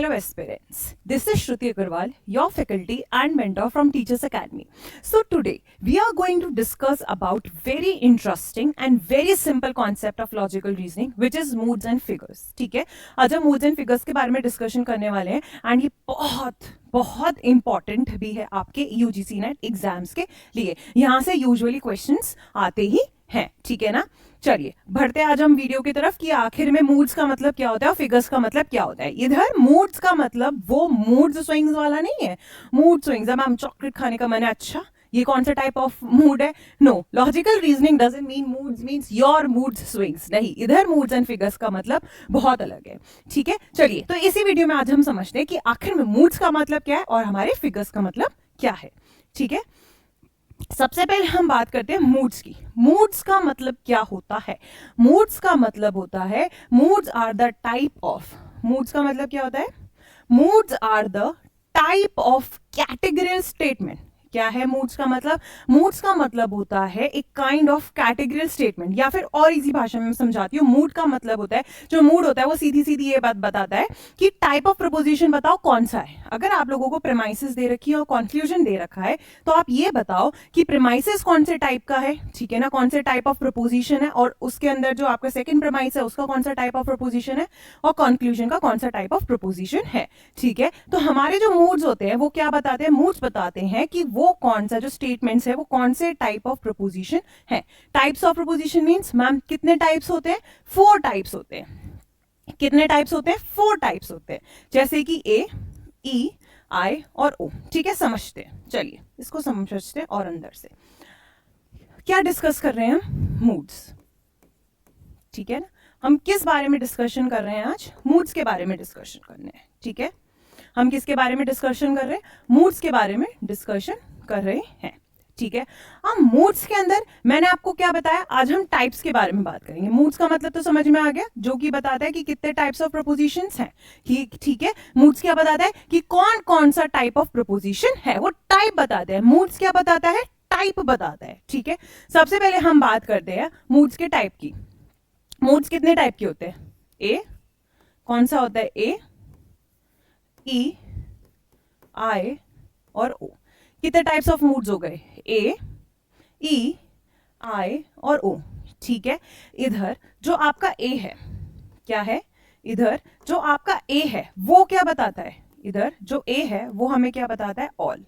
Hello aspirants, this is Shruti Agarwal, your faculty and mentor from Teachers Academy. So today we are going to discuss about very interesting and very simple concept of logical reasoning which is moods and figures. ठीक है, आज हम moods and figures के बारे में discussion करने वाले हैं एंड ये बहुत इंपॉर्टेंट भी है आपके यूजीसी नेट एग्जाम्स के लिए. यहाँ से यूजुअली क्वेश्चंस आते ही हैं, ठीक है ना. चलिए बढ़ते आज हम वीडियो की तरफ कि आखिर में मूड्स का मतलब क्या होता है और फिगर्स का मतलब क्या होता है. इधर मूड्स का मतलब वो मूड स्विंग्स वाला नहीं है. मूड स्विंग्स, अब हम चॉकलेट खाने का मन है, अच्छा ये कौन सा टाइप ऑफ मूड है. No, logical reasoning doesn't mean moods means your mood swings. नहीं, इधर मूड्स एंड फिगर्स का मतलब बहुत अलग है. ठीक है, चलिए तो इसी वीडियो में आज हम समझते हैं कि आखिर में मूड्स का मतलब क्या है और हमारे फिगर्स का मतलब क्या है. ठीक है, सबसे पहले हम बात करते हैं मूड्स की. मूड्स का मतलब क्या होता है. मूड्स का मतलब होता है, moods are the type of, moods का मतलब क्या होता है, moods are the type of categorical statement. क्या है मूड्स का मतलब. मूड्स का मतलब होता है एक काइंड ऑफ कैटेगरियल स्टेटमेंट, या फिर और इजी भाषा में समझाती हूँ. मूड का मतलब होता है, जो मूड होता है वो सीधी सीधी ये बात बताता है कि टाइप ऑफ प्रपोजिशन बताओ कौन सा है. अगर आप लोगों को प्रेमाइसिस दे रखी है और कंक्लूजन दे रखा है तो आप ये बताओ कि प्रेमाइसिस कौन से टाइप का है, ठीक है ना, कौन से टाइप ऑफ प्रपोजिशन है, और उसके अंदर जो आपका सेकंड प्रेमाइस है उसका कौन सा टाइप ऑफ प्रपोजिशन है, और कंक्लूजन का कौन सा टाइप ऑफ प्रपोजिशन है. ठीक है, तो हमारे जो मूड्स होते हैं वो क्या बताते हैं, मूड्स बताते हैं कि वो कौन सा जो स्टेटमेंट्स है वो कौन से टाइप ऑफ प्रपोजिशन है. Types of preposition means ma'am कितने टाइप्स होते हैं, 4 टाइप्स होते हैं. कितने टाइप्स होते हैं, 4 टाइप्स होते हैं. जैसे कि ए, ई, आई और ओ. ठीक है, समझते हैं. चलिए इसको समझते हैं और अंदर से क्या डिस्कस कर रहे हैं हम, मूड्स. ठीक है ना, हम किस बारे में डिस्कशन कर रहे हैं आज, मूड्स के बारे में डिस्कशन करने हैं. ठीक है, हम किसके बारे में डिस्कशन कर रहे हैं, मूड्स के बारे में डिस्कशन कर रहे हैं. ठीक है, अब मूड्स के अंदर मैंने आपको क्या बताया, आज हम टाइप्स के बारे में बात करेंगे. मूड्स का मतलब तो समझ में आ गया, जो कि बताता है कि कितने टाइप्स ऑफ प्रपोजिशंस हैं. ठीक है, मूड्स क्या बताता है कि कौन कौन सा टाइप ऑफ प्रपोजिशन है, वो टाइप बताते हैं. मूड्स क्या बताता है, टाइप बताता है. ठीक है, सबसे पहले हम बात करते हैं मूड्स के टाइप की. मूड्स कितने टाइप के होते हैं, ए, कौन सा होता है, ए, ई, आई और ओ. कितने टाइप्स ऑफ मूड्स हो गए, ए, ई, आई और ओ. ठीक है, इधर जो आपका ए है, क्या है, इधर जो आपका ए है वो क्या बताता है, इधर जो ए है वो हमें क्या बताता है, ऑल.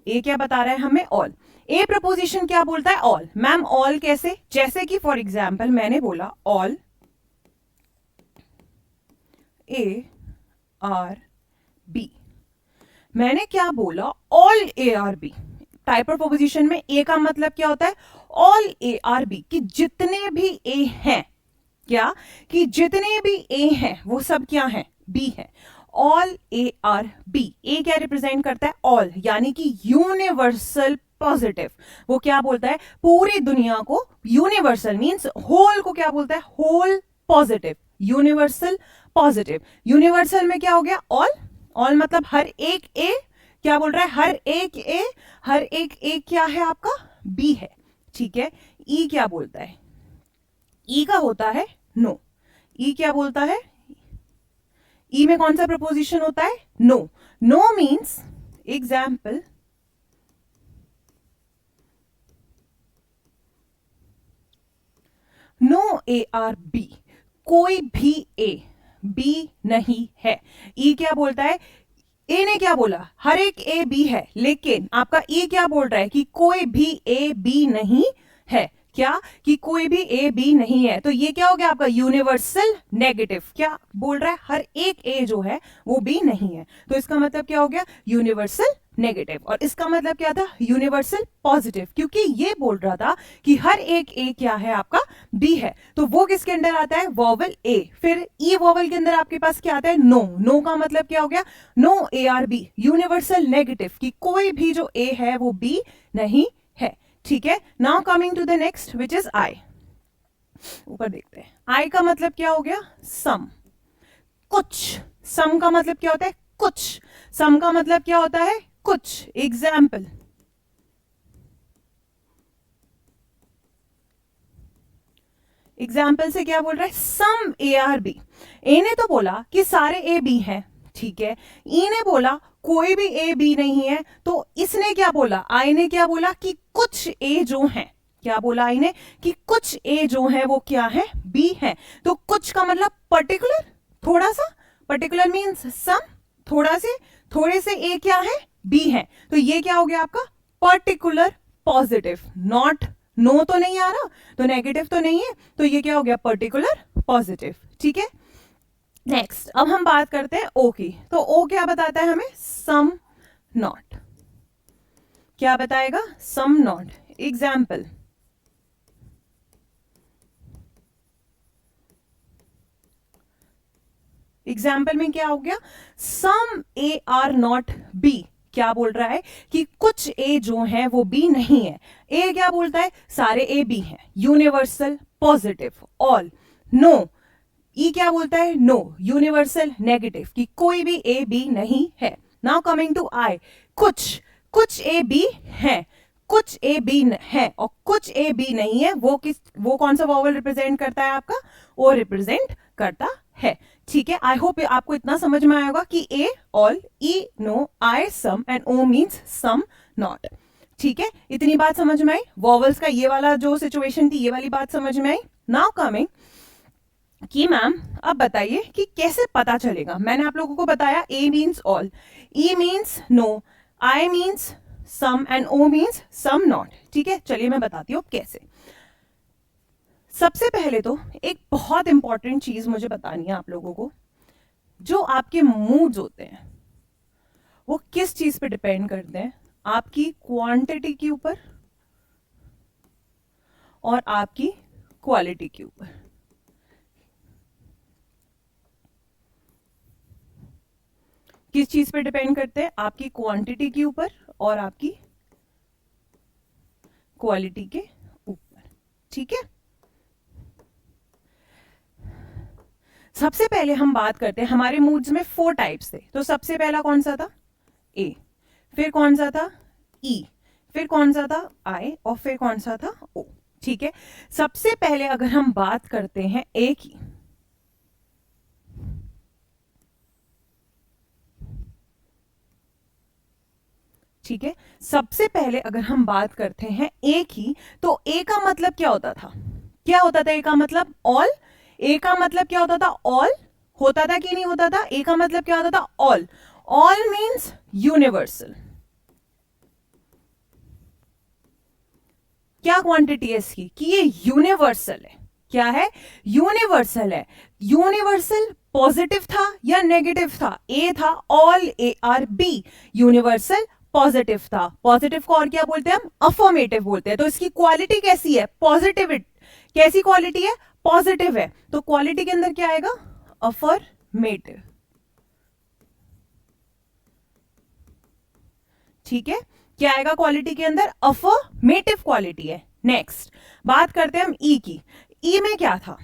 ए क्या बता रहा है हमें, ऑल. ए प्रपोजिशन क्या बोलता है, ऑल. मैम ऑल कैसे, जैसे कि फॉर एग्जाम्पल मैंने बोला ऑल ए आर बी. मैंने क्या बोला, all A are B. Type of proposition में ए का मतलब क्या होता है, ऑल ए आर बी, कि जितने भी ए हैं, क्या, कि जितने भी ए हैं वो सब क्या हैं, बी है. All A are B. A क्या रिप्रेजेंट करता है, ऑल, यानी कि यूनिवर्सल पॉजिटिव. वो क्या बोलता है, पूरी दुनिया को, यूनिवर्सल मींस होल को क्या बोलता है, whole positive, universal positive. Universal में क्या हो गया, ऑल. ऑल मतलब हर एक ए, क्या बोल रहा है, हर एक ए, हर एक ए क्या है आपका, बी है. ठीक है, ई क्या बोलता है, ई का होता है नो. ई क्या बोलता है, ई में कौन सा प्रपोजिशन होता है, no. No means example, no A are B, कोई भी ए बी नहीं है. ई क्या बोलता है, ए ने क्या बोला, हर एक ए बी है, लेकिन आपका ई क्या बोल रहा है कि कोई भी ए बी नहीं है. क्या, कि कोई भी ए बी नहीं है. तो ये क्या हो गया आपका यूनिवर्सल नेगेटिव. क्या बोल रहा है, हर एक ए जो है वो बी नहीं है. तो इसका मतलब क्या हो गया, यूनिवर्सल नेगेटिव. और इसका मतलब क्या था, यूनिवर्सल पॉजिटिव, क्योंकि ये बोल रहा था कि हर एक ए क्या है आपका, बी है. तो वो किसके अंदर आता है, वोवेल ए. फिर ई वोवेल के अंदर आपके पास क्या आता है, नो. नो का मतलब क्या हो गया, no A are B, universal negative, कि कोई भी जो ए है वो बी नहीं है. ठीक है, now coming to the next which is I. ऊपर देखते हैं, आई का मतलब क्या हो गया, सम, कुछ. सम का मतलब क्या होता है, कुछ. सम का मतलब क्या होता है, कुछ. एग्जाम्पल, एग्जाम्पल से क्या बोल रहा है, सम ए आर बी. ए ने तो बोला कि सारे ए बी हैं, ठीक है। ई ने बोला कोई भी ए बी नहीं है, तो इसने क्या बोला, आई ने क्या बोला कि कुछ ए जो है, क्या बोला आई ने कि कुछ ए जो है वो क्या है, बी है। तो कुछ का मतलब पर्टिकुलर, थोड़ा सा, पर्टिकुलर मीन्स सम, थोड़ा से, थोड़े से ए क्या है, बी है। तो ये क्या हो गया आपका पर्टिकुलर पॉजिटिव, नॉट, नो तो नहीं आ रहा, तो नेगेटिव तो नहीं है, तो ये क्या हो गया पर्टिकुलर पॉजिटिव। ठीक है। नेक्स्ट अब हम बात करते हैं ओ की। तो ओ क्या बताता है हमें, सम नॉट। क्या बताएगा, सम नॉट। एग्जाम्पल, एग्जाम्पल में क्या हो गया, सम ए आर नॉट बी। क्या बोल रहा है कि कुछ ए जो है वो बी नहीं है। ए क्या बोलता है, सारे ए बी हैं, यूनिवर्सल पॉजिटिव, ऑल। नो, ई क्या बोलता है, नो, यूनिवर्सल नेगेटिव, कि कोई भी ए बी नहीं है। नाउ कमिंग टू आई, कुछ, कुछ ए बी है, कुछ ए बी है और कुछ ए बी नहीं है, वो कौन सा वॉवल रिप्रेजेंट करता है आपका, ओ रिप्रेजेंट करता है। ठीक है। आई होप आपको इतना समझ में आएगा कि A all, E no, I some and O means some not. ठीक है, इतनी बात समझ में आई। वॉवल्स का ये वाला जो सिचुएशन थी, ये वाली बात समझ में आई। नाउ कमिंग कि मैम अब बताइए कि कैसे पता चलेगा। मैंने आप लोगों को बताया A means all, E means no, I means some and O means some not. ठीक है, चलिए मैं बताती हूँ कैसे। सबसे पहले तो एक बहुत इंपॉर्टेंट चीज मुझे बतानी है आप लोगों को, जो आपके मूड्स होते हैं वो किस चीज पे डिपेंड करते हैं, आपकी क्वांटिटी के ऊपर और आपकी क्वालिटी के ऊपर। किस चीज पे डिपेंड करते हैं, आपकी क्वांटिटी के ऊपर और आपकी क्वालिटी के ऊपर। ठीक है। सबसे पहले हम बात करते हैं, हमारे मूड्स में 4 टाइप्स थे। तो सबसे पहला कौन सा था, ए, फिर कौन सा था, ई, फिर कौन सा था, आई, और फिर कौन सा था, ओ। ठीक है। सबसे पहले अगर हम बात करते हैं ए की, ठीक है, सबसे पहले अगर हम बात करते हैं ए की, तो ए का मतलब क्या होता था, क्या होता था ए का मतलब, ऑल। ए का मतलब क्या होता था, ऑल होता था कि नहीं होता था, ए का मतलब क्या होता था, ऑल। All means universal. क्या क्वांटिटी है इसकी, कि ये यूनिवर्सल है। क्या है, यूनिवर्सल है। यूनिवर्सल पॉजिटिव था या नेगेटिव था, ए था, all A are B, universal positive था। पॉजिटिव को और क्या बोलते हैं हम, अफर्मेटिव बोलते हैं। तो इसकी क्वालिटी कैसी है, पॉजिटिव। कैसी क्वालिटी है, पॉजिटिव है। तो क्वालिटी के अंदर क्या आएगा, अफर्मेटिव। ठीक है, क्या आएगा क्वालिटी के अंदर, अफर्मेटिव क्वालिटी है। नेक्स्ट बात करते हैं हम ई की। ई में क्या था,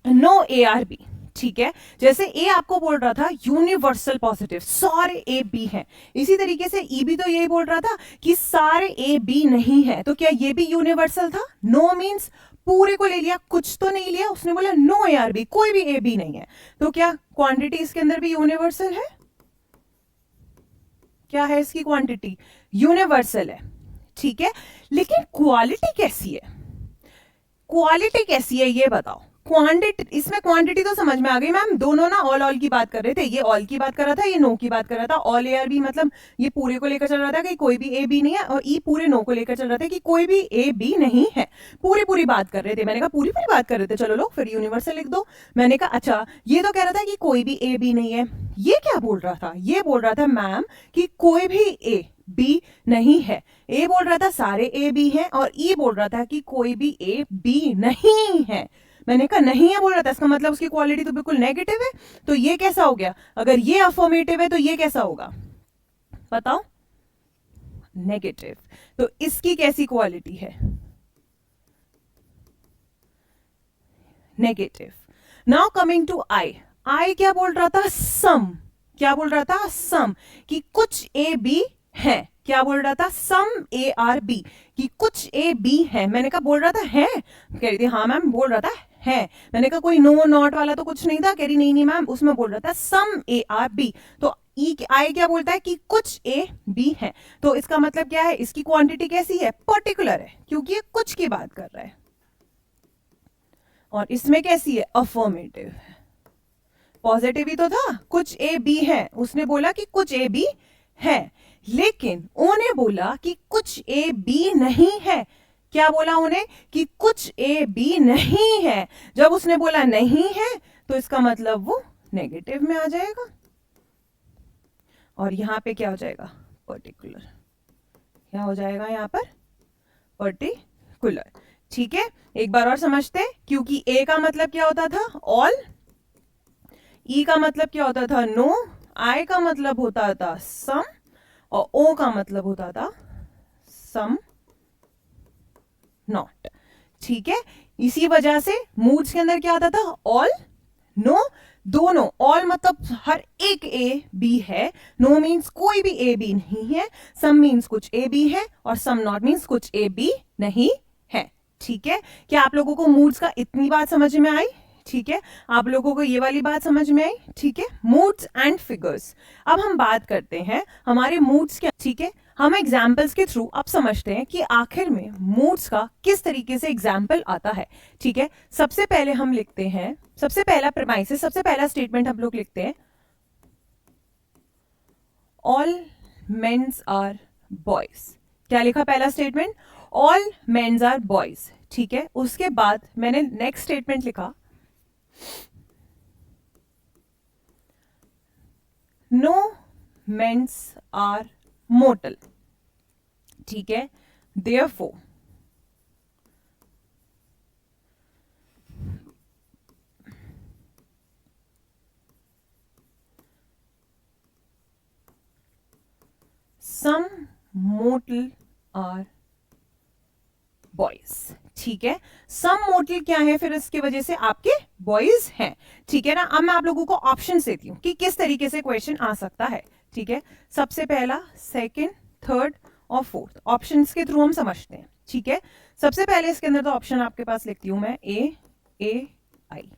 नो ए आर बी। ठीक है, जैसे ए आपको बोल रहा था यूनिवर्सल पॉजिटिव, सारे ए बी हैं, इसी तरीके से ई भी तो यही बोल रहा था कि सारे ए बी नहीं है। तो क्या ये भी यूनिवर्सल था, नो मीन्स पूरे को ले लिया, कुछ तो नहीं लिया। उसने बोला नो ए आर बी, कोई भी ए बी नहीं है। तो क्या क्वांटिटी इसके अंदर भी यूनिवर्सल है, क्या है इसकी क्वांटिटी, यूनिवर्सल है। ठीक है, लेकिन क्वालिटी कैसी है, क्वालिटी कैसी है ये बताओ। क्वांटिटी, इसमें क्वांटिटी तो समझ में आ गई मैम, दोनों ना ऑल ऑल की बात कर रहे थे, ये ऑल की बात कर रहा था, ये नो की बात कर रहा था। ऑल ए आर बी मतलब ये पूरे को लेकर चल रहा था कि कोई भी ए बी नहीं है, और ई पूरे नो को लेकर चल रहा था कि कोई भी ए बी नहीं है। पूरी पूरी बात कर रहे थे। मैंने कहा पूरी पूरी बात कर रहे थे, चलो लो फिर यूनिवर्सल लिख दो। मैंने कहा अच्छा, ये तो कह रहा था कि कोई भी ए बी नहीं है। ये क्या बोल रहा था, ये बोल रहा था मैम कि कोई भी ए बी नहीं है। ए बोल रहा था सारे ए बी हैं, और ई बोल रहा था कि कोई भी ए बी नहीं है। मैंने कहा नहीं है बोल रहा था, इसका मतलब उसकी क्वालिटी तो बिल्कुल नेगेटिव है। तो ये कैसा हो गया, अगर ये अफर्मेटिव है तो ये कैसा होगा बताओ, नेगेटिव। तो इसकी कैसी क्वालिटी है, नेगेटिव। नाउ कमिंग टू आई। आई क्या बोल रहा था, सम। क्या बोल रहा था, सम, कि कुछ ए बी है। क्या बोल रहा था, सम ए आर बी, कि कुछ ए बी है। मैंने कहा बोल रहा था है, कह रही थी हाँ मैम बोल रहा था है। मैंने कहा कोई नो नॉट वाला तो कुछ नहीं था, कह रही नहीं नहीं मैम, उसमें बोल रहा था सम ए आर बी। तो ई आई क्या बोलता है कि कुछ ए बी है। तो इसका मतलब क्या है, इसकी क्वांटिटी कैसी है, पर्टिकुलर है, क्योंकि ये कुछ की बात कर रहा है। और इसमें कैसी है, अफर्मेटिव है। पॉजिटिव ही तो था, कुछ ए बी है, उसने बोला कि कुछ ए बी है। लेकिन ओ ने बोला कि कुछ ए बी नहीं है। क्या बोला उन्हें, कि कुछ ए बी नहीं है। जब उसने बोला नहीं है तो इसका मतलब वो नेगेटिव में आ जाएगा, और यहां पे क्या हो जाएगा, पर्टिकुलर। क्या हो जाएगा यहां पर, पर्टिकुलर। ठीक है, एक बार और समझते हैं। क्योंकि ए का मतलब क्या होता था, ऑल, ई का मतलब क्या होता था, नो, आई का मतलब होता था सम, और ओ का मतलब होता था सम नॉट। ठीक है, इसी वजह से मूड्स के अंदर क्या आता था, ऑल, नो, दोनों। ऑल मतलब हर एक ए बी है, नो मीन्स कोई भी ए बी नहीं है, सम मीन्स कुछ ए बी है, और सम नॉट मीन्स कुछ ए बी नहीं है। ठीक है, क्या आप लोगों को मूड्स का इतनी बात समझ में आई? ठीक है, आप लोगों को ये वाली बात समझ में आई? ठीक है, मूड्स एंड फिगर्स। अब हम बात करते हैं हमारे मूड्स क्या। ठीक है, हम एग्जाम्पल्स के थ्रू अब समझते हैं कि आखिर में मूड्स का किस तरीके से एग्जाम्पल आता है। ठीक है, सबसे पहले हम लिखते हैं, सबसे पहला प्रेमाइसिस, सबसे पहला स्टेटमेंट हम लोग लिखते हैं, ऑल मेन्स आर बॉयज। क्या लिखा पहला statement, all mens are boys. ठीक है, उसके बाद मैंने नेक्स्ट स्टेटमेंट लिखा, नो मेन्स आर मोर्टल। ठीक है, therefore some mortal are boys. ठीक है, सम मोर्टल क्या है, फिर इसकी वजह से आपके बॉयज हैं। ठीक है ना, अब मैं आप लोगों को ऑप्शन देती हूं कि किस तरीके से क्वेश्चन आ सकता है। ठीक है, सबसे पहला, सेकंड, थर्ड और फोर्थ ऑप्शंस के थ्रू हम समझते हैं। ठीक है, सबसे पहले इसके अंदर तो ऑप्शन आपके पास लिखती हूं मैं, ए आई।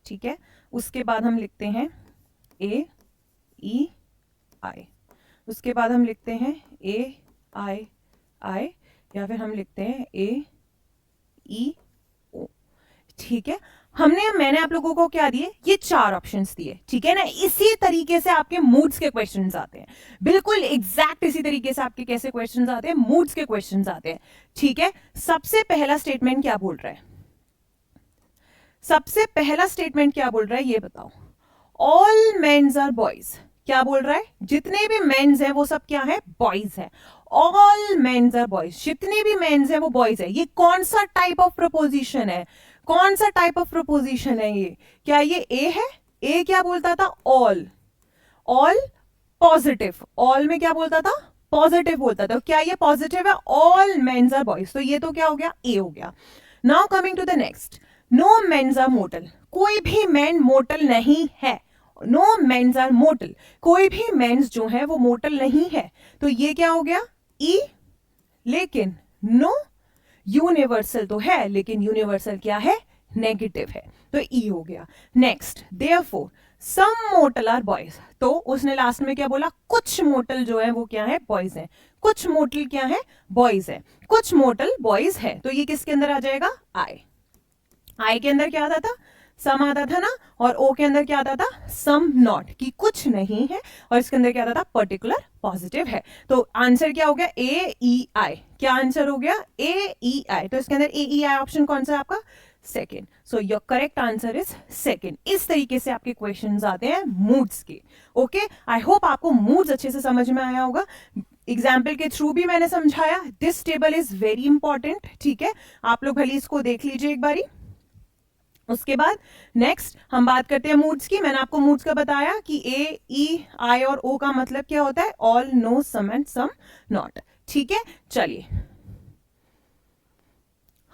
ठीक है, उसके बाद हम लिखते हैं ए ई आई, उसके बाद हम लिखते हैं ए आई आई, या फिर हम लिखते हैं ए ई ओ। ठीक है, मैंने आप लोगों को क्या दिए, ये 4 ऑप्शंस दिए। ठीक है ना, इसी तरीके से आपके मूड्स के क्वेश्चंस आते हैं, बिल्कुल एग्जैक्ट इसी तरीके से आपके कैसे क्वेश्चंस आते हैं, मूड्स के क्वेश्चंस आते हैं। ठीक है, सबसे पहला स्टेटमेंट क्या बोल रहा है, सबसे पहला स्टेटमेंट क्या बोल रहा है ये बताओ, ऑल मेन्स आर बॉयज। क्या बोल रहा है, जितने भी मेन्स हैं वो सब क्या है, बॉयज है। ऑल मेन्स आर बॉयज, जितने भी मेन्स हैं वो बॉयज है। ये कौन सा टाइप ऑफ प्रपोजिशन है, कौन सा टाइप ऑफ प्रपोजिशन है ये, क्या ये ए है? ए क्या बोलता था, ऑल, ऑल पॉजिटिव, ऑल में क्या बोलता था, पॉजिटिव बोलता था। क्या ये पॉजिटिव है, ऑल मेन्स आर बॉयज, तो ये तो क्या हो गया, ए हो गया। Now coming to the next, no mens are mortal, कोई भी मैन मोर्टल नहीं है। नो मेन्स आर मोर्टल, कोई भी मेन्स जो है वो मोर्टल नहीं है, तो ये क्या हो गया, ई। लेकिन नो यूनिवर्सल तो है, लेकिन यूनिवर्सल क्या है, नेगेटिव है, तो ई हो गया। Next, therefore some mortal are boys, तो उसने लास्ट में क्या बोला, कुछ मोर्टल जो है वो क्या है, बॉयज है। कुछ मोर्टल क्या है, बॉयज है, कुछ मोर्टल बॉयज है, तो ये किसके अंदर आ जाएगा, आई। आई के अंदर क्या आता था, सम आता था ना, और ओ के अंदर क्या आता था, सम नॉट, कि कुछ नहीं है, और इसके अंदर क्या आता था, पर्टिकुलर पॉजिटिव है। तो आंसर क्या हो गया, ए ई आई। क्या आंसर हो गया, ए ई आई। तो इसके अंदर ए ई आई ऑप्शन कौन सा है आपका, second. So your correct answer is second. इस तरीके से आपके क्वेश्चंस आते हैं मूड्स के। ओके, आई होप आपको मूड्स अच्छे से समझ में आया होगा। एग्जाम्पल के थ्रू भी मैंने समझाया। This table is very important. ठीक है, आप लोग भले इसको देख लीजिए एक बारी। उसके बाद नेक्स्ट हम बात करते हैं मूड्स की। मैंने आपको मूड्स का बताया कि ए ई आई और ओ का मतलब क्या होता है, all, no, some and some not. ठीक है, चलिए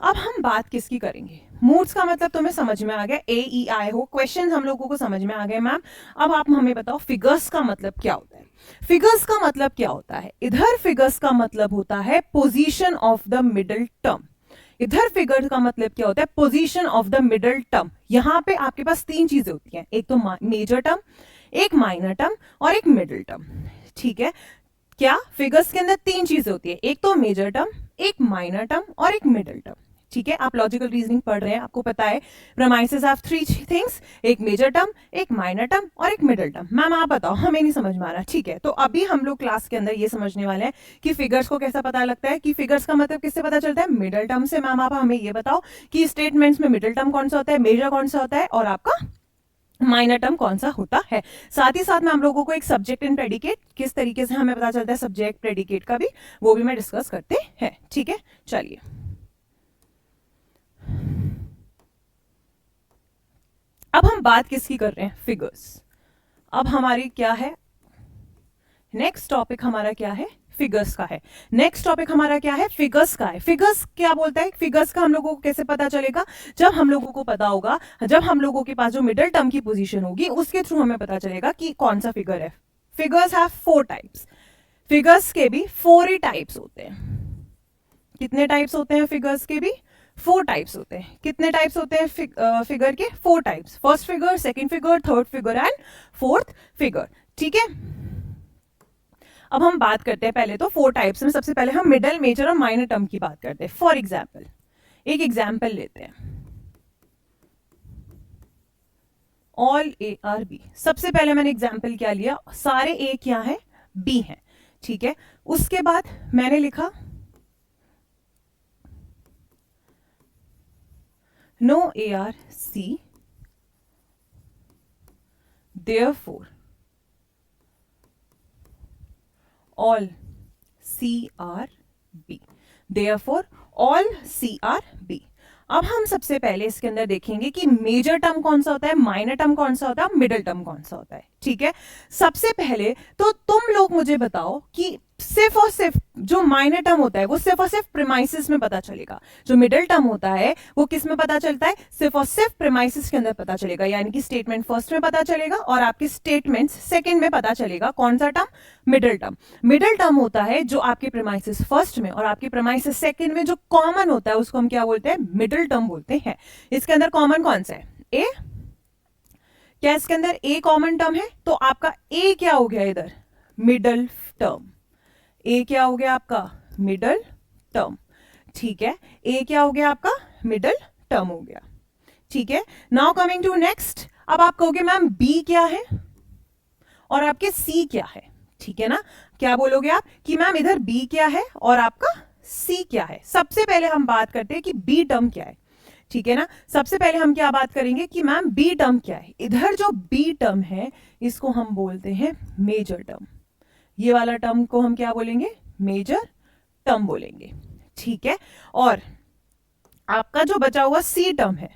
अब हम बात किसकी करेंगे, मूड्स का मतलब तुम्हें समझ में आ गया, ए ई आई हो, क्वेश्चन हम लोगों को समझ में आ गए मैम। अब आप हमें बताओ फिगर्स का मतलब क्या होता है। फिगर्स का मतलब क्या होता है, इधर फिगर्स का मतलब होता है position of the middle term, इधर फिगर का मतलब क्या होता है, position of the middle term. यहाँ पे आपके पास तीन चीजें होती हैं, एक तो मेजर टर्म, एक माइनर टर्म और एक मिडल टर्म। ठीक है, क्या फिगर्स के अंदर तीन चीजें होती है, एक तो मेजर टर्म, एक माइनर टर्म और एक मिडल टर्म। ठीक है, आप लॉजिकल रीजनिंग पढ़ रहे हैं, आपको पता है प्रेमाइसेस ऑफ थ्री थिंग्स, एक मेजर टर्म, एक माइनर टर्म और एक मिडल टर्म। मैम आप बताओ, हमें नहीं समझ में आ रहा। ठीक है, तो अभी हम लोग क्लास के अंदर ये समझने वाले हैं कि फिगर्स को कैसा पता लगता है, कि फिगर्स का मतलब किससे पता चलता है, मिडल टर्म से। मैम आप हमें ये बताओ कि स्टेटमेंट्स में मिडल टर्म कौन सा होता है, मेजर कौन सा होता है और आपका माइनर टर्म कौन सा होता है। साथ ही साथ में हम लोगों को एक सब्जेक्ट एंड प्रेडिकेट किस तरीके से हमें पता चलता है, सब्जेक्ट प्रेडिकेट का भी, वो भी मैं डिस्कस करते हैं। ठीक है, चलिए अब हम बात किसकी कर रहे हैं, फिगर्स। अब हमारी क्या है, नेक्स्ट टॉपिक हमारा क्या है, फिगर्स का है। नेक्स्ट टॉपिक हमारा क्या है, फिगर्स का है। फिगर्स क्या बोलता है, फिगर्स का हम लोगों को कैसे पता चलेगा, जब हम लोगों को पता होगा, जब हम लोगों के पास जो मिडल टर्म की पोजीशन होगी उसके थ्रू हमें पता चलेगा कि कौन सा फिगर है। Figures have 4 types. फिगर्स के भी 4 ही टाइप्स होते हैं। कितने टाइप्स होते हैं फिगर्स के भी, 4 टाइप्स होते हैं। कितने टाइप्स होते हैं फिगर के, 4 types. First figure, second figure, third figure and fourth figure. ठीक है, अब हम बात करते हैं पहले तो 4 टाइप्स में। सबसे पहले हम मिडल, मेजर और माइनर टर्म की बात करते हैं। फॉर एग्जाम्पल, एक एग्जाम्पल लेते हैं, ऑल ए आर बी। सबसे पहले मैंने एग्जाम्पल क्या लिया, सारे ए क्या है, बी है। ठीक है, उसके बाद मैंने लिखा no A are C, therefore all CRB, therefore all CRB। अब हम सबसे पहले इसके अंदर देखेंगे कि मेजर टर्म कौन सा होता है, माइनर टर्म कौन सा होता है, मिडल टर्म कौन सा होता है। ठीक है, सबसे पहले तो तुम लोग मुझे बताओ कि सिर्फ और सिर्फ जो माइनर टर्म होता है वो सिर्फ और सिर्फ प्रीमाइसिस में पता चलेगा, जो मिडल टर्म होता है वो किस में पता चलता है, सिर्फ और सिर्फ प्रीमाइसिस के अंदर पता चलेगा। यानी कि स्टेटमेंट फर्स्ट में पता चलेगा और आपके स्टेटमेंट सेकंड में पता चलेगा। कौन सा term, middle term. Middle term होता है जो आपके प्रीमाइसिस फर्स्ट में और आपके प्रीमाइसिस सेकंड में जो कॉमन होता है उसको हम क्या बोलते हैं, मिडल टर्म बोलते हैं। इसके अंदर कॉमन कौन सा है, ए। क्या इसके अंदर ए कॉमन टर्म है, तो आपका ए क्या हो गया इधर, मिडल टर्म। ए क्या हो गया आपका, मिडल टर्म। ठीक है, ए क्या हो गया आपका, मिडल टर्म हो गया। ठीक है, नाउ कमिंग टू नेक्स्ट। अब आप कहोगे मैम बी क्या है और आपके सी क्या है। ठीक है ना, क्या बोलोगे आप कि मैम इधर बी क्या है और आपका सी क्या है। सबसे पहले हम बात करते हैं कि बी टर्म क्या है। ठीक है ना, सबसे पहले हम क्या बात करेंगे कि मैम बी टर्म क्या है। इधर जो बी टर्म है इसको हम बोलते हैं मेजर टर्म। ये वाला टर्म को हम क्या बोलेंगे, मेजर टर्म बोलेंगे। ठीक है, और आपका जो बचा हुआ सी टर्म है,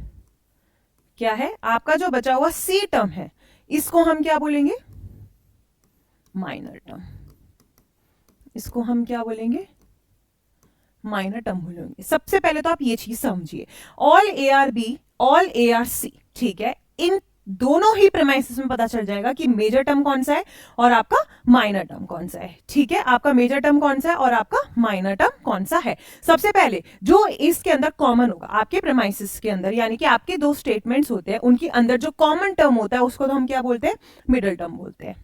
क्या है आपका जो बचा हुआ सी टर्म है, इसको हम क्या बोलेंगे, माइनर टर्म। इसको हम क्या बोलेंगे, माइनर टर्म बोलेंगे। सबसे पहले तो आप ये चीज समझिए, all A are B, all A are C, ठीक है, इन दोनों ही प्रीमाइसेस में पता चल जाएगा कि मेजर टर्म कौन सा है और आपका माइनर टर्म कौन सा है। ठीक है, आपका मेजर टर्म कौन सा है और आपका माइनर टर्म कौन सा है। सबसे पहले जो इसके अंदर कॉमन होगा आपके प्रीमाइसेस के अंदर, यानी कि आपके दो स्टेटमेंट्स होते हैं उनके अंदर जो कॉमन टर्म होता है उसको तो हम क्या बोलते हैं, मिडल टर्म बोलते हैं।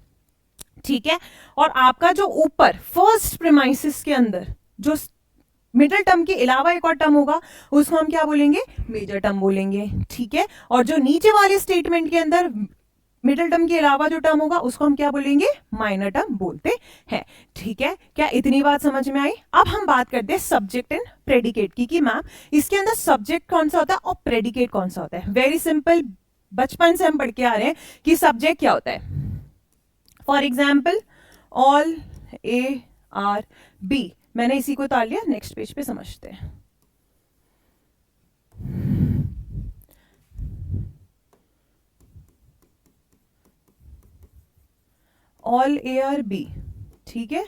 ठीक है, और आपका जो ऊपर फर्स्ट प्रीमाइसेस के अंदर जो मिडल टर्म के अलावा एक और टर्म होगा उसको हम क्या बोलेंगे, मेजर टर्म बोलेंगे। ठीक है, और जो नीचे वाले स्टेटमेंट के अंदर मिडल टर्म के अलावा जो टर्म होगा उसको हम क्या बोलेंगे, माइनर टर्म बोलते हैं। ठीक है, क्या इतनी बात समझ में आई। अब हम बात करते हैं सब्जेक्ट एंड प्रेडिकेट की, कि मैम इसके अंदर सब्जेक्ट कौन सा होता है और प्रेडिकेट कौन सा होता है। वेरी सिंपल, बचपन से हम पढ़ के आ रहे हैं कि सब्जेक्ट क्या होता है। For example all A are B, मैंने इसी को उतार लिया, नेक्स्ट पेज पे समझते हैं। ऑल ए आर बी, ठीक है,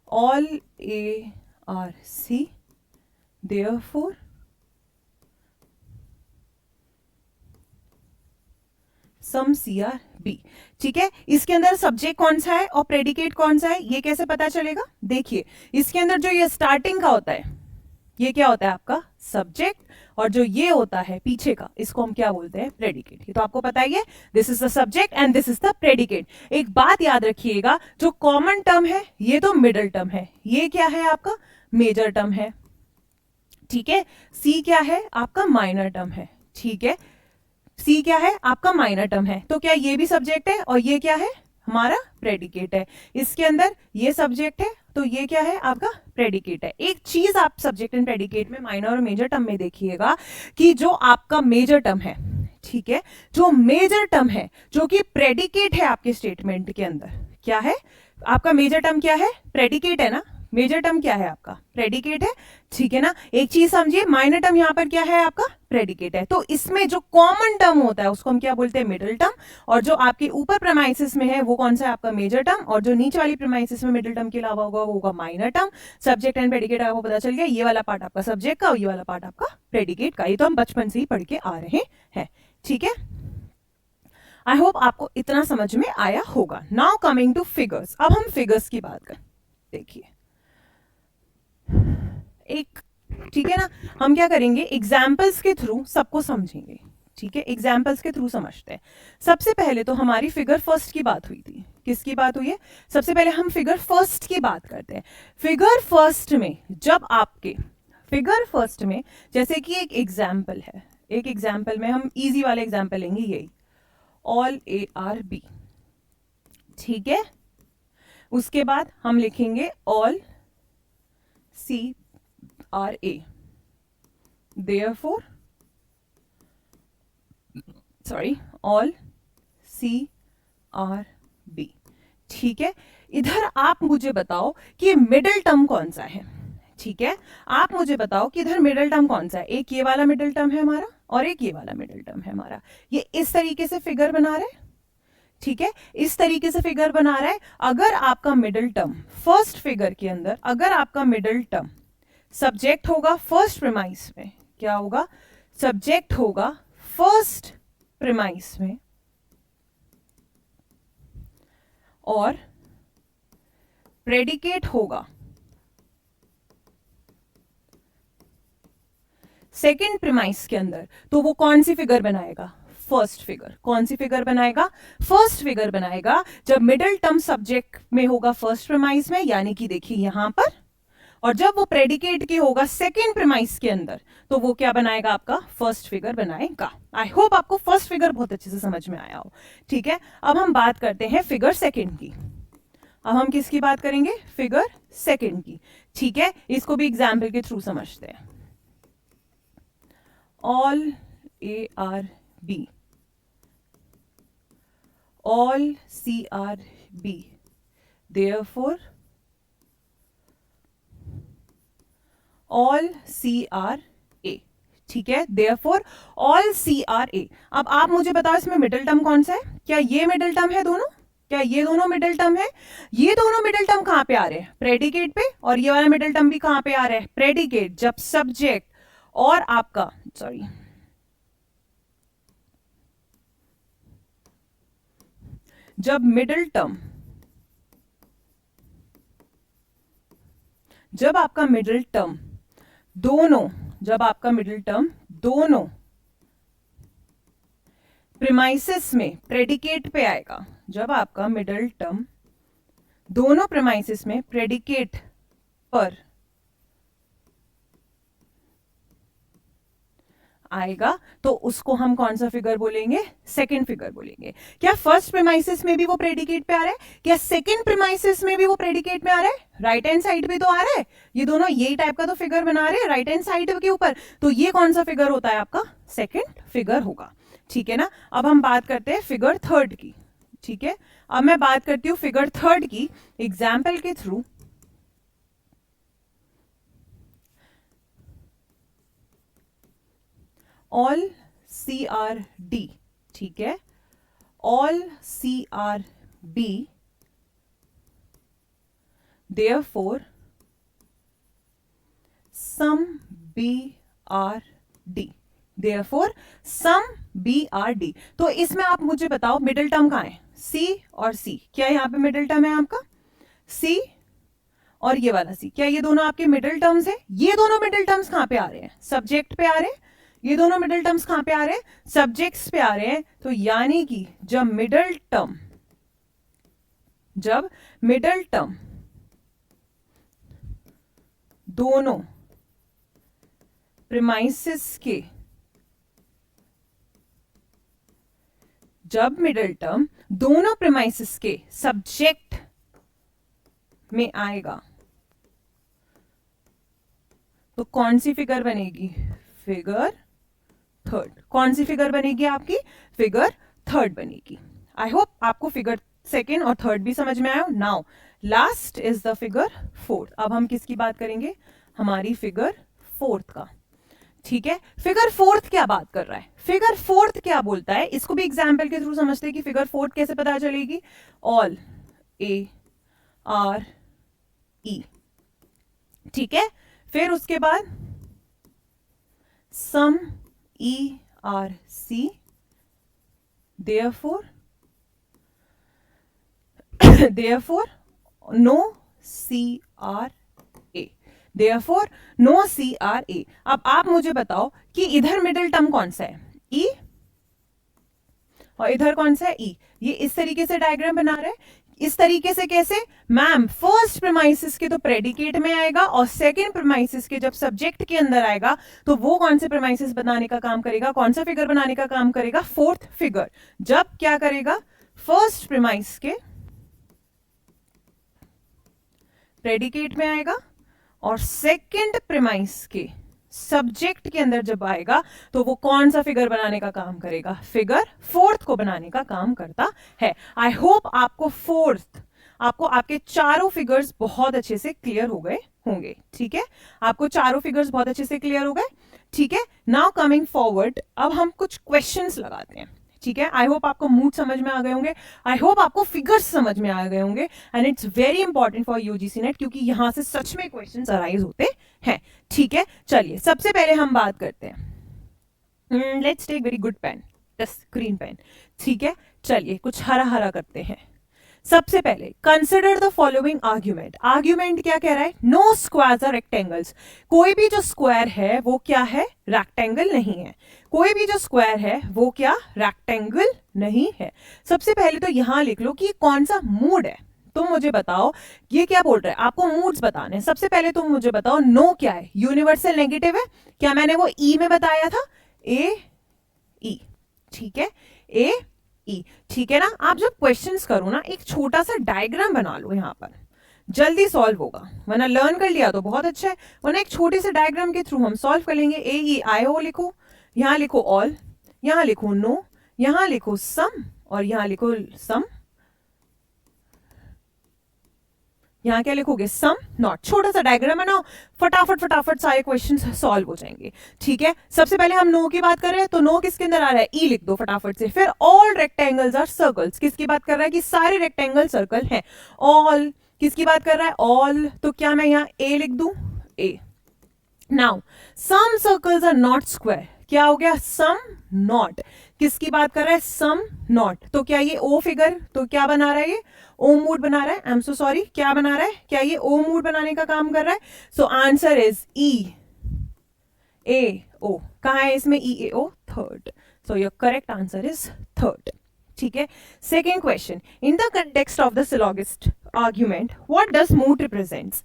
all A are C, therefore some C are B. ठीक है, इसके अंदर सब्जेक्ट कौन सा है और प्रेडिकेट कौन सा है, ये कैसे पता चलेगा। देखिए इसके अंदर जो ये स्टार्टिंग का होता है, ये क्या होता है आपका सब्जेक्ट, और जो ये होता है पीछे का इसको हम क्या बोलते हैं प्रेडिकेट। ये तो आपको पता ही है, this is the subject and this is the predicate. एक बात याद रखिएगा, जो कॉमन टर्म है ये तो मिडल टर्म है, ये क्या है आपका मेजर टर्म है, ठीक है। सी क्या है आपका माइनर टर्म है, ठीक है। सी क्या है आपका माइनर टर्म है, तो क्या ये भी सब्जेक्ट है और ये क्या है हमारा प्रेडिकेट है। इसके अंदर ये सब्जेक्ट है तो ये क्या है आपका प्रेडिकेट है। एक चीज आप सब्जेक्ट एंड प्रेडिकेट में माइनर और मेजर टर्म में देखिएगा कि जो आपका मेजर टर्म है, ठीक है, जो मेजर टर्म है जो कि प्रेडिकेट है आपके स्टेटमेंट के अंदर, क्या है आपका मेजर टर्म, क्या है प्रेडिकेट है ना, मेजर टर्म क्या है आपका प्रेडिकेट है, ठीक है ना। एक चीज समझिए, माइनर टर्म यहां पर क्या है आपका प्रेडिकेट है, तो इसमें जो कॉमन टर्म होता है उसको हम क्या बोलते हैं मिडिल टर्म, और जो आपके ऊपर प्रेमाइसिस में है वो कौन सा है आपका मेजर टर्म, और जो नीचे वाली प्रेमाइसिस में मिडिल टर्म के अलावा होगा वो होगा minor term. Subject and predicate आपको पता चल गया, ये वाला पार्ट आपका सब्जेक्ट का और ये वाला पार्ट आपका प्रेडिकेट का, ये तो हम बचपन से ही पढ़ के आ रहे हैं, ठीक है। आई होप आपको इतना समझ में आया होगा। नाउ कमिंग टू फिगर्स, अब हम फिगर्स की बात करें। देखिए एक, ठीक है ना, हम क्या करेंगे एग्जाम्पल्स के थ्रू सबको समझेंगे, ठीक है, एग्जाम्पल्स के थ्रू समझते हैं। सबसे पहले तो हमारी फिगर फर्स्ट की बात हुई थी, किसकी बात हुई है, सबसे पहले हम फिगर फर्स्ट की बात करते हैं। फिगर फर्स्ट में जब आपके फिगर फर्स्ट में जैसे कि एक एग्जाम्पल है, एक एग्जाम्पल में हम इजी वाले एग्जाम्पल लेंगे, यही ऑल ए आर बी, ठीक है। उसके बाद हम लिखेंगे all C R A, therefore all C R B, ठीक है। इधर आप मुझे बताओ कि मिडिल टर्म कौन सा है, ठीक है, आप मुझे बताओ कि इधर मिडिल टर्म कौन सा है। एक ये वाला मिडिल टर्म है हमारा और एक ये वाला मिडिल टर्म है हमारा, ये इस तरीके से फिगर बना रहा है, ठीक है, इस तरीके से फिगर बना रहा है। अगर आपका मिडिल टर्म फर्स्ट फिगर के अंदर, अगर आपका मिडिल टर्म सब्जेक्ट होगा फर्स्ट प्रेमाइस में, क्या होगा सब्जेक्ट होगा फर्स्ट प्रेमाइस में, और प्रेडिकेट होगा सेकंड प्रेमाइस के अंदर, तो वो कौन सी फिगर बनाएगा फर्स्ट फिगर। कौन सी फिगर बनाएगा फर्स्ट फिगर बनाएगा, जब मिडिल टर्म सब्जेक्ट में होगा फर्स्ट प्रेमाइस में, यानी कि देखिए यहां पर, और जब वो प्रेडिकेट की होगा सेकेंड प्रेमाइस के अंदर, तो वो क्या बनाएगा आपका फर्स्ट फिगर बनाएगा। आई होप आपको फर्स्ट फिगर बहुत अच्छे से समझ में आया हो, ठीक है। अब हम बात करते हैं फिगर सेकेंड की। अब हम किसकी बात करेंगे फिगर सेकेंड की, ठीक है। इसको भी एग्जाम्पल के थ्रू समझते हैं। All A are B, all C are B, therefore all CRA, ठीक है, therefore all CRA। अब आप मुझे बताओ इसमें मिडिल टर्म कौन सा है, क्या ये मिडिल टर्म है दोनों, क्या ये दोनों मिडिल टर्म है। ये दोनों मिडिल टर्म कहां पे आ रहे हैं प्रेडिकेट पे, और ये वाला मिडिल टर्म भी कहां पे आ रहा है प्रेडिकेट। जब सब्जेक्ट और आपका जब मिडिल टर्म, जब आपका मिडिल टर्म दोनों, जब आपका मिडिल टर्म दोनों प्रेमाइसिस में प्रेडिकेट पे आएगा, जब आपका मिडिल टर्म दोनों प्रेमाइसिस में प्रेडिकेट पर आएगा, तो उसको हम कौन सा फिगर बोलेंगे सेकंड फिगर बोलेंगे। क्या फर्स्ट प्रेमाइसिस में भी वो प्रेडिकेट पे आ रहा है, क्या सेकंड प्रेमाइसिस में भी वो प्रेडिकेट पे आ रहा है, राइट हैंड साइड पे तो आ रहा है, ये दोनों यही टाइप का तो फिगर बना रहे हैं राइट हैंड साइड के ऊपर, तो ये कौन सा फिगर होता है आपका सेकंड फिगर होगा, ठीक है ना। अब हम बात करते हैं फिगर थर्ड की, ठीक है। अब मैं बात करती हूं फिगर थर्ड की एग्जाम्पल के थ्रू। ऑल CRD, ठीक है, all CRB, therefore sum BRD, therefore sum BRD। तो इसमें आप मुझे बताओ मिडिल टर्म कहां है, C और C, क्या यहां पे मिडिल टर्म है आपका C और ये वाला सी, क्या ये दोनों आपके मिडिल टर्म्स है? ये दोनों मिडिल टर्म्स कहाँ पे आ रहे हैं? सब्जेक्ट पे आ रहे हैं। ये दोनों मिडिल टर्म्स कहाँ पे आ रहे हैं? सब्जेक्ट्स पे आ रहे हैं। तो यानी कि जब मिडिल टर्म दोनों प्रीमाइसेस के, जब मिडिल टर्म दोनों प्रीमाइसेस के सब्जेक्ट में आएगा तो कौन सी फिगर बनेगी? Figure third. कौन सी फिगर बनेगी आपकी? फिगर थर्ड बनेगी। आई होप आपको फिगर सेकेंड और थर्ड भी समझ में आया। Now last is the figure fourth. अब हम किसकी बात करेंगे? हमारी फिगर फोर्थ का। ठीक है, फिगर फोर्थ क्या बात कर रहा है? फिगर फोर्थ क्या बोलता है? इसको भी एग्जाम्पल के थ्रू समझते हैं कि फिगर फोर्थ कैसे पता चलेगी। ऑल ए आर ई, ठीक है। फिर उसके बाद some E are C, therefore no CRA, therefore no CRA। अब आप मुझे बताओ कि इधर मिडिल टर्म कौन सा है? E, और इधर कौन सा है? E। ये इस तरीके से डायग्राम बना रहे हैं। इस तरीके से कैसे? मैम, फर्स्ट प्रीमाइसिस के तो प्रेडिकेट में आएगा और सेकंड प्रीमाइसिस के जब सब्जेक्ट के अंदर आएगा तो वो कौन से प्रीमाइसिस बनाने का काम करेगा? कौन सा फिगर बनाने का काम करेगा? Fourth figure. जब क्या करेगा? फर्स्ट प्रीमाइस के प्रेडिकेट में आएगा और सेकंड प्रीमाइस के सब्जेक्ट के अंदर जब आएगा तो वो कौन सा फिगर बनाने का काम करेगा? फिगर फोर्थ को बनाने का काम करता है। आई होप आपको आपके चारों फिगर्स बहुत अच्छे से क्लियर हो गए होंगे। ठीक है, आपको चारों फिगर्स बहुत अच्छे से क्लियर हो गए। ठीक है, नाउ कमिंग फॉरवर्ड, अब हम कुछ क्वेश्चंस लगाते हैं। ठीक है, आई होप आपको मूड समझ में आ गए होंगे, आई होप आपको फिगर्स समझ में आ गए होंगे, and it's very important for UGC net क्योंकि यहां से सच में क्वेश्चंस अराइज होते हैं। ठीक है, चलिए सबसे पहले हम बात करते हैं। Let's take very good pen, green pen. ठीक है, चलिए कुछ हरा हरा करते हैं। सबसे पहले consider the following argument. Argument क्या कह रहा है? No squares are rectangles. कोई भी जो स्क्वायर है वो क्या है? रेक्टेंगल नहीं है। कोई भी जो स्क्वायर है वो क्या? रेक्टेंगल नहीं है। सबसे पहले तो यहां लिख लो कि कौन सा मूड है। तुम मुझे बताओ ये क्या बोल रहा है? आपको मूड्स बताने। सबसे पहले तुम मुझे बताओ नो क्या है? यूनिवर्सल नेगेटिव है। क्या मैंने वो ई में बताया था? ए ई, ठीक है, ए ई, ठीक है ना। आप जब क्वेश्चंस करो ना, एक छोटा सा डायग्राम बना लो, यहां पर जल्दी सॉल्व होगा। वरना लर्न कर लिया तो बहुत अच्छा है, वरना एक छोटे से डायग्राम के थ्रू हम सॉल्व कर लेंगे। ए ई आई ओ लिखो, यहां लिखो ऑल, यहां लिखो नो, यहां लिखो सम और यहां लिखो सम। यहां क्या लिखोगे? Some not. छोटा सा डायग्राम बनाओ, फटाफट सारे क्वेश्चंस सॉल्व हो जाएंगे। ठीक है, सबसे पहले हम नो की बात कर रहे हैं तो नो किसके अंदर आ रहा है? ई लिख दो फटाफट से। फिर ऑल रेक्टेंगल्स आर सर्कल्स, किसकी बात कर रहा है? कि सारे रेक्टेंगल सर्कल हैं। ऑल किसकी बात कर रहा है? ऑल। तो क्या मैं यहाँ ए लिख दूं? A. Now some circles are not square, क्या हो गया? Some not. किसकी बात कर रहा है? Some not. तो क्या ये ओ फिगर, तो क्या बना रहा है? ये ओ मूड बना रहा है। आई एम सो सॉरी, क्या बना रहा है? क्या ये ओ मूड बनाने का काम कर रहा है? So answer is E A O. कहां है इसमें E A O? Third. So your correct answer is third. ठीक है, second question, in the context of the syllogist argument what does mood represents?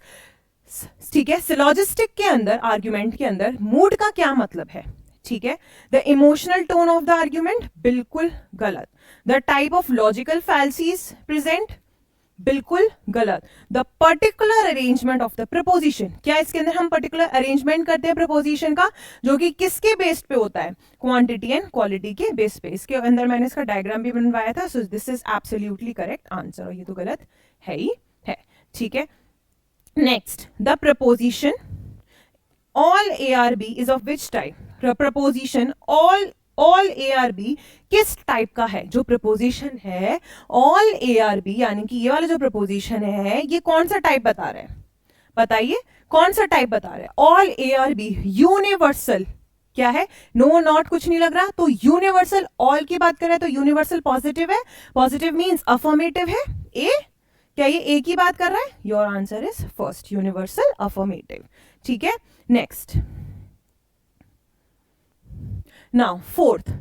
ठीक है, सिलोजिस्टिक के अंदर, आर्ग्यूमेंट के अंदर मूड का क्या मतलब है? ठीक है, the emotional tone of the argument, बिल्कुल गलत। The type of logical fallacies present, बिल्कुल गलत। The particular arrangement of the proposition, क्या इसके अंदर हम पर्टिकुलर अरेंजमेंट करते हैं प्रपोजिशन का, जो कि किसके बेस्ड पे होता है? क्वांटिटी एंड क्वालिटी के बेस पे। इसके अंदर मैंने इसका डायग्राम भी बनवाया था। So this is absolutely correct answer, और ये तो गलत है ही है। ठीक है, next, the proposition all A are B is of which type? Proposition all A are B किस टाइप का है? जो प्रपोजिशन है ऑल ए आर बी, यानी कि ये वाला जो प्रपोजिशन है, ये कौन सा टाइप बता रहा है? बताइए कौन सा टाइप बता रहा है? All A are B universal क्या है? नो नॉट कुछ नहीं लग रहा, तो यूनिवर्सल ऑल की बात कर रहा है तो यूनिवर्सल पॉजिटिव है। पॉजिटिव मींस अफर्मेटिव है। ए क्या ये ए की बात कर रहा है? Your answer is first, universal affirmative. ठीक है, next. Now fourth,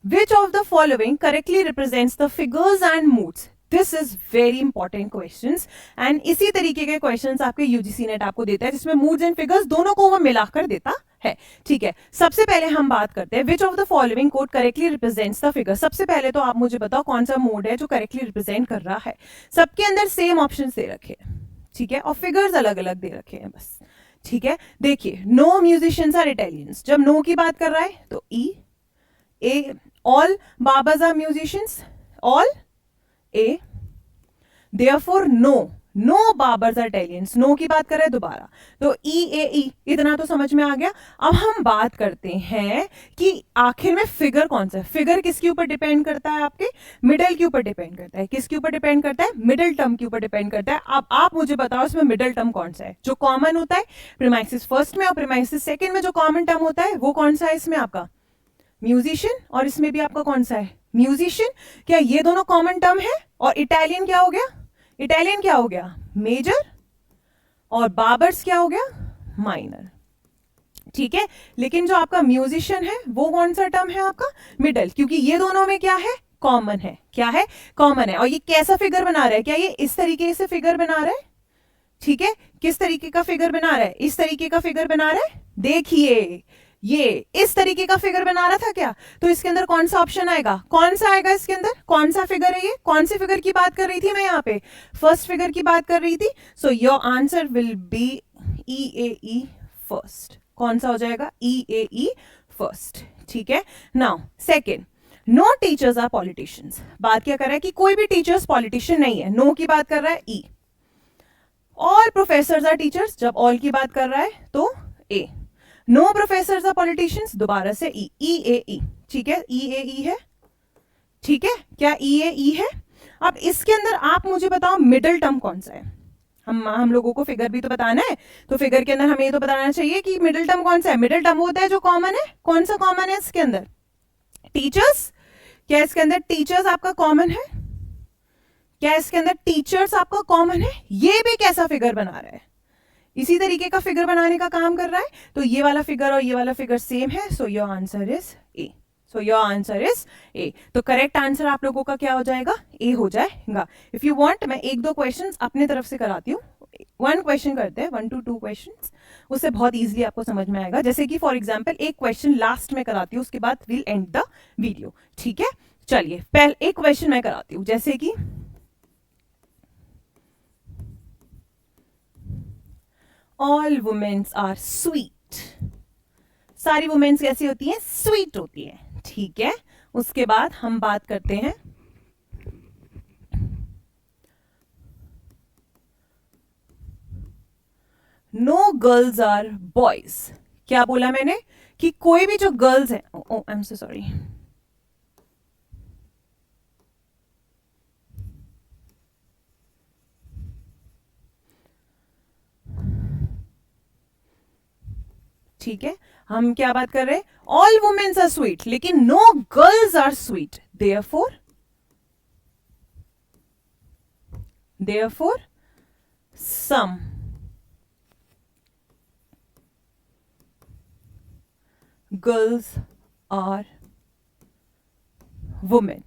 which of the following correctly represents the figures and moods? This is very important questions and इसी तरीके के questions आपके UGC नेट आपको देता है जिसमें moods and figures दोनों को वो मिलाकर देता है. ठीक है, सबसे पहले हम बात करते हैं which of the following code correctly represents the figure. सबसे पहले तो आप मुझे बताओ कौन सा मोड है जो करेक्टली रिप्रेजेंट कर रहा है. सबके अंदर सेम ऑप्शंस दे रखे हैं, ठीक है, और फिगर्स अलग अलग दे रखे हैं बस. ठीक है, देखिए, नो म्यूजिशियंस आर इटालियंस, जब नो की बात कर रहा है तो ई. ए, all Babas are musicians, all A. Therefore no Babas are Italians. No की बात कर रहे हैं दोबारा, तो E. इतना तो समझ में आ गया. अब हम बात करते हैं कि आखिर में फिगर कौन सा है. फिगर किसके ऊपर डिपेंड करता है? आपके मिडल के ऊपर डिपेंड करता है. किसके ऊपर डिपेंड करता है? मिडल टर्म के ऊपर डिपेंड करता है. अब आप मुझे बताओ इसमें मिडल टर्म कौन सा है जो कॉमन होता है प्रीमाइसिस फर्स्ट में और प्रीमाइसिस सेकंड में. जो कॉमन टर्म होता है वो कौन सा है इसमें? आपका म्यूजिशियन, और इसमें भी आपका कौन सा है? म्यूजिशियन. क्या ये दोनों कॉमन टर्म है? और इटालियन क्या हो गया? इटालियन क्या हो गया? मेजर. और बाबर्स क्या हो गया? माइनर. ठीक है, लेकिन जो आपका म्यूजिशियन है वो कौन सा टर्म है? आपका मिडल, क्योंकि ये दोनों में क्या है? कॉमन है. क्या है? कॉमन है. और ये कैसा फिगर बना रहा है? क्या ये इस तरीके से फिगर बना रहा है? ठीक है, किस तरीके का फिगर बना रहा है? इस तरीके का फिगर बना रहा है. देखिए, ये इस तरीके का फिगर बना रहा था क्या? तो इसके अंदर कौन सा ऑप्शन आएगा? कौन सा आएगा इसके अंदर? कौन सा फिगर है ये? कौन से फिगर की बात कर रही थी मैं यहाँ पे? फर्स्ट फिगर की बात कर रही थी. So your answer will be E first. कौन सा हो जाएगा? E first. ठीक है, now second, no teachers are politicians. बात क्या कर रहा है कि कोई भी टीचर्स पॉलिटिशियन नहीं है. नो की बात कर रहा है E. All professors are teachers, जब ऑल की बात कर रहा है तो A. No professors are politicians, दोबारा से E. ठीक है, E है. ठीक है, क्या E है? अब इसके अंदर आप मुझे बताओ मिडिल टर्म कौन सा है? हम लोगों को फिगर भी तो बताना है, तो फिगर के अंदर हमें ये तो बताना चाहिए कि मिडिल टर्म कौन सा है. मिडिल टर्म होता है जो कॉमन है. कौन सा कॉमन है इसके अंदर? टीचर्स. क्या इसके अंदर टीचर्स आपका कॉमन है? क्या इसके अंदर टीचर्स आपका कॉमन है? ये भी कैसा फिगर बना रहा है? इसी तरीके का फिगर बनाने का काम कर रहा है. तो ये वाला फिगर और ये वाला फिगर सेम है. सो your answer is a. So your answer is a. तो करेक्ट आंसर आप लोगों का क्या हो जाएगा? ए हो जाएगा. इफ यू वांट मैं एक दो क्वेश्चंस अपने तरफ से कराती हूँ. 1 क्वेश्चन करते हैं, 1 to 2 क्वेश्चंस, उससे बहुत इजीली आपको समझ में आएगा. जैसे कि फॉर एग्जांपल एक क्वेश्चन लास्ट में कराती हूँ, उसके बाद विल एंड द वीडियो. ठीक है, चलिए पहले एक क्वेश्चन मैं कराती हूँ. जैसे कि ऑल वुमेन्स आर स्वीट. सारी वुमेन्स कैसी होती हैं? स्वीट होती हैं. ठीक है, उसके बाद हम बात करते हैं नो गर्ल्स आर बॉयज. क्या बोला मैंने? कि कोई भी जो गर्ल्स हैं, आई एम सो सॉरी, ठीक है, हम क्या बात कर रहे हैं? ऑल वुमेन्स आर स्वीट, लेकिन no girls are sweet. therefore some girls are women.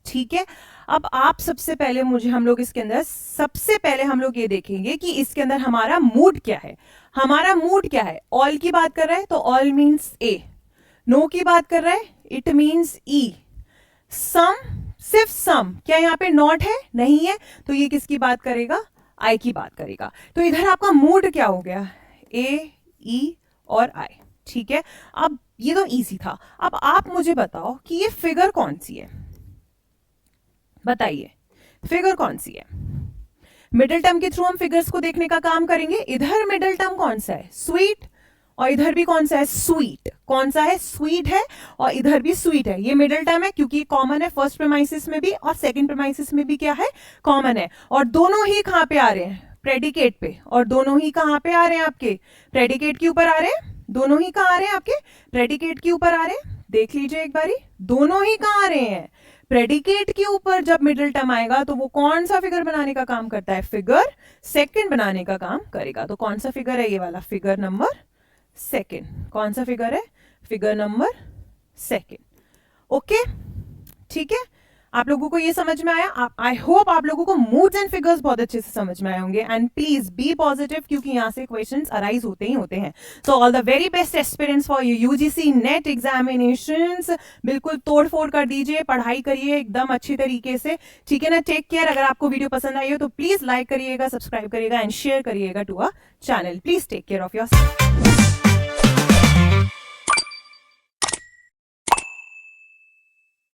ठीक है, अब आप सबसे पहले हम लोग इसके अंदर सबसे पहले हम लोग ये देखेंगे कि इसके अंदर हमारा मूड क्या है. हमारा मूड क्या है? ऑल की बात कर रहा है तो ऑल मीन्स ए. नो की बात कर रहा है इट मीन्स ई. सम, सिर्फ सम. क्या यहाँ पे नॉट है? नहीं है. तो ये किसकी बात करेगा? आई की बात करेगा. तो इधर आपका मूड क्या हो गया? ए, ई और आई. ठीक है, अब ये तो इजी था. अब आप मुझे बताओ कि ये फिगर कौन सी है? बताइए, फिगर कौन सी है? मिडिल टर्म के थ्रू हम फिगर्स को देखने का काम करेंगे. इधर मिडिल टर्म कौन सा है? स्वीट. और इधर भी कौन सा है? स्वीट. कौन सा है? स्वीट है. और इधर भी स्वीट है. ये मिडिल टर्म है क्योंकि कॉमन है फर्स्ट प्रीमाइसिस में भी और सेकंड प्रीमाइसिस में भी. क्या है? कॉमन है. और दोनों ही कहां पे आ रहे हैं? प्रेडिकेट पे. और दोनों ही कहां पे आ रहे हैं? आपके प्रेडिकेट के ऊपर आ रहे हैं. दोनों ही कहां आ रहे हैं? आपके प्रेडिकेट के ऊपर आ रहे हैं. देख लीजिए एक बारी, दोनों ही कहां आ रहे हैं? प्रेडिकेट के ऊपर जब मिडिल टर्म आएगा तो वो कौन सा फिगर बनाने का काम करता है, फिगर सेकंड बनाने का काम करेगा। तो कौन सा फिगर है ये वाला, फिगर नंबर सेकंड। कौन सा फिगर है, फिगर नंबर सेकंड। ओके, ठीक है, आप लोगों को ये समझ में आया। आई होप आप लोगों को मूड्स एंड फिगर्स बहुत अच्छे से समझ में आए होंगे। एंड प्लीज बी पॉजिटिव, क्योंकि यहाँ से क्वेश्चंस अराइज होते ही होते हैं। So all the very best aspirants for UGC net examinations. बिल्कुल तोड़ फोड़ कर दीजिए, पढ़ाई करिए एकदम अच्छी तरीके से, ठीक है ना। Take care. अगर आपको वीडियो पसंद आई हो तो प्लीज लाइक करिएगा, सब्सक्राइब करिएगा एंड शेयर करिएगा to a channel. Please take care of yourself.